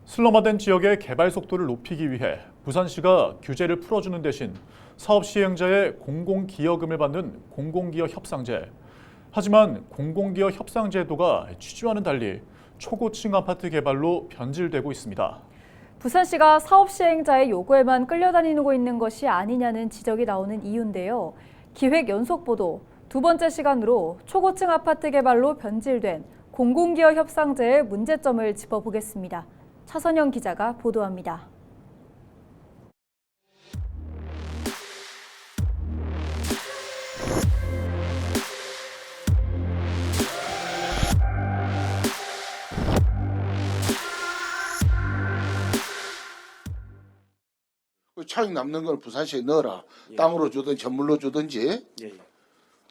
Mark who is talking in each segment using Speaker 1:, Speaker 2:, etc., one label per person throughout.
Speaker 1: 슬럼화된 지역의 개발 속도를 높이기 위해 부산시가 규제를 풀어주는 대신 사업 시행자의 공공기여금을 받는 공공기여 협상제. 하지만 공공기여 협상제도가 취지와는 달리 초고층 아파트 개발로 변질되고 있습니다.
Speaker 2: 부산시가 사업 시행자의 요구에만 끌려다니고 있는 것이 아니냐는 지적이 나오는 이유인데요. 기획 연속 보도 두 번째 시간으로 초고층 아파트 개발로 변질된 공공기여 협상제의 문제점을 짚어보겠습니다. 차선영 기자가 보도합니다.
Speaker 3: 차익 남는 걸 부산시에 넣어라. 예. 땅으로 주든지 현물로 주든지.
Speaker 4: 예.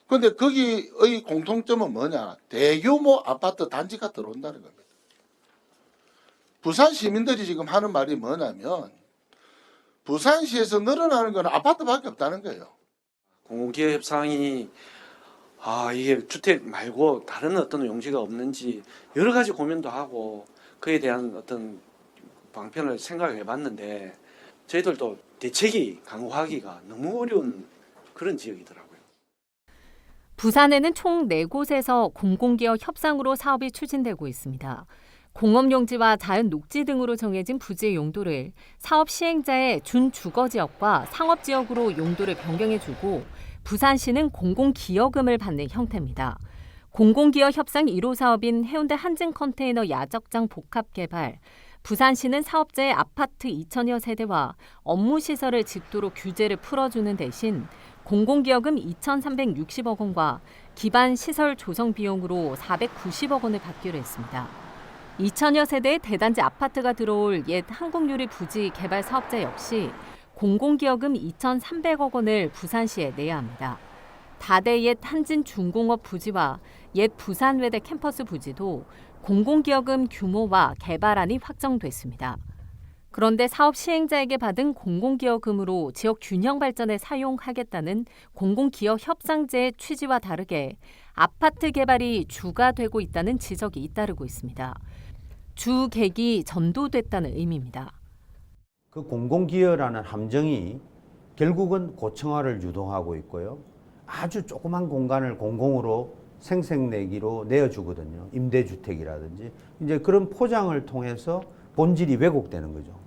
Speaker 3: 그런데 거기의 공통점은 뭐냐. 대규모 아파트 단지가 들어온다는 겁니다. 부산 시민들이 지금 하는 말이 뭐냐면 부산시에서 늘어나는 건 아파트밖에 없다는 거예요.
Speaker 4: 공공기여 협상이 이게 주택 말고 다른 어떤 용지가 없는지 여러 가지 고민도 하고 그에 대한 어떤 방편을 생각을 해봤는데 저희들도 대책이 강화하기가 너무 어려운 그런 지역이더라고요.
Speaker 5: 부산에는 총 4곳에서 공공기여 협상으로 사업이 추진되고 있습니다. 공업용지와 자연 녹지 등으로 정해진 부지의 용도를 사업 시행자의 준주거지역과 상업지역으로 용도를 변경해주고 부산시는 공공기여금을 받는 형태입니다. 공공기여 협상 1호 사업인 해운대 한진컨테이너 야적장 복합개발, 부산시는 사업자의 아파트 2천여 세대와 업무시설을 짓도록 규제를 풀어주는 대신 공공기여금 2,360억 원과 기반 시설 조성 비용으로 490억 원을 받기로 했습니다. 2천여 세대의 대단지 아파트가 들어올 옛 한국유리 부지 개발 사업자 역시 공공기여금 2,300억 원을 부산시에 내야 합니다. 다대 옛 한진중공업 부지와 옛 부산외대 캠퍼스 부지도 공공기여금 규모와 개발안이 확정됐습니다. 그런데 사업 시행자에게 받은 공공기여금으로 지역 균형 발전에 사용하겠다는 공공기여 협상제의 취지와 다르게 아파트 개발이 주가 되고 있다는 지적이 잇따르고 있습니다. 주객이 전도됐다는 의미입니다.
Speaker 6: 그 공공기여라는 함정이 결국은 고층화를 유도하고 있고요. 아주 조그만 공간을 공공으로 생색내기로 내어주거든요. 임대주택이라든지. 이제 그런 포장을 통해서 본질이 왜곡되는 거죠.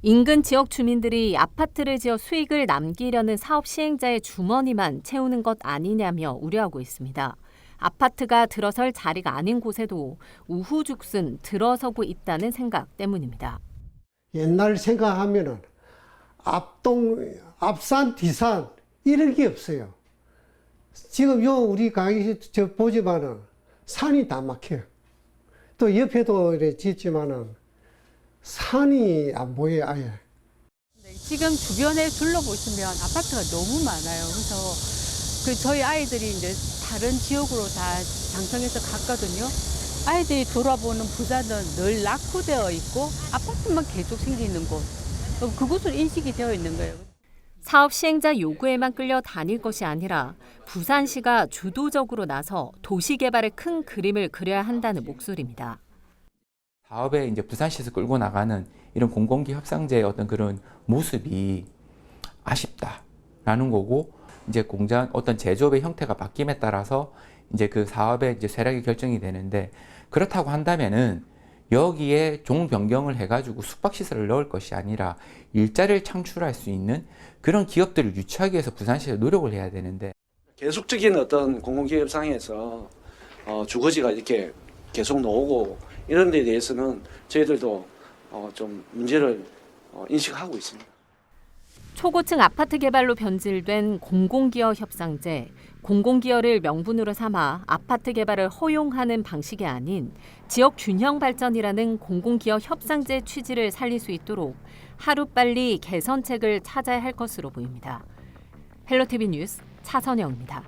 Speaker 5: 인근 지역 주민들이 아파트를 지어 수익을 남기려는 사업 시행자의 주머니만 채우는 것 아니냐며 우려하고 있습니다. 아파트가 들어설 자리가 아닌 곳에도 우후죽순 들어서고 있다는 생각 때문입니다.
Speaker 7: 옛날 생각하면은 앞산, 뒤산 이런 게 없어요. 지금 우리 강의 보지만은 산이 다 막혀요. 또 옆에도 이렇게 짓지만은 산이 안 보여요, 아예.
Speaker 8: 지금 주변에 둘러보시면 아파트가 너무 많아요. 그래서 저희 아이들이 이제 다른 지역으로 다 장성해서 갔거든요. 아이들이 돌아보는 부산은 늘 낙후되어 있고 아파트만 계속 생기는 곳. 그곳으로 인식이 되어 있는 거예요.
Speaker 5: 사업 시행자 요구에만 끌려 다닐 것이 아니라 부산시가 주도적으로 나서 도시 개발의 큰 그림을 그려야 한다는 목소리입니다.
Speaker 9: 사업에 이제 부산시에서 끌고 나가는 이런 공공기여 협상제의 어떤 그런 모습이 아쉽다라는 거고, 이제 공장 어떤 제조업의 형태가 바뀜에 따라서 이제 그 사업의 이제 쇠락이 결정이 되는데, 그렇다고 한다면은 여기에 종 변경을 해가지고 숙박시설을 넣을 것이 아니라 일자리를 창출할 수 있는 그런 기업들을 유치하기 위해서 부산시에서 노력을 해야 되는데,
Speaker 4: 계속적인 어떤 공공기여 협상에서 주거지가 이렇게 계속 나오고 이런 데 대해서는 저희들도 좀 문제를 인식하고 있습니다.
Speaker 5: 초고층 아파트 개발로 변질된 공공기여 협상제, 공공기여를 명분으로 삼아 아파트 개발을 허용하는 방식이 아닌 지역 균형 발전이라는 공공기여 협상제 취지를 살릴 수 있도록 하루빨리 개선책을 찾아야 할 것으로 보입니다. 헬로티비 뉴스 차선영입니다.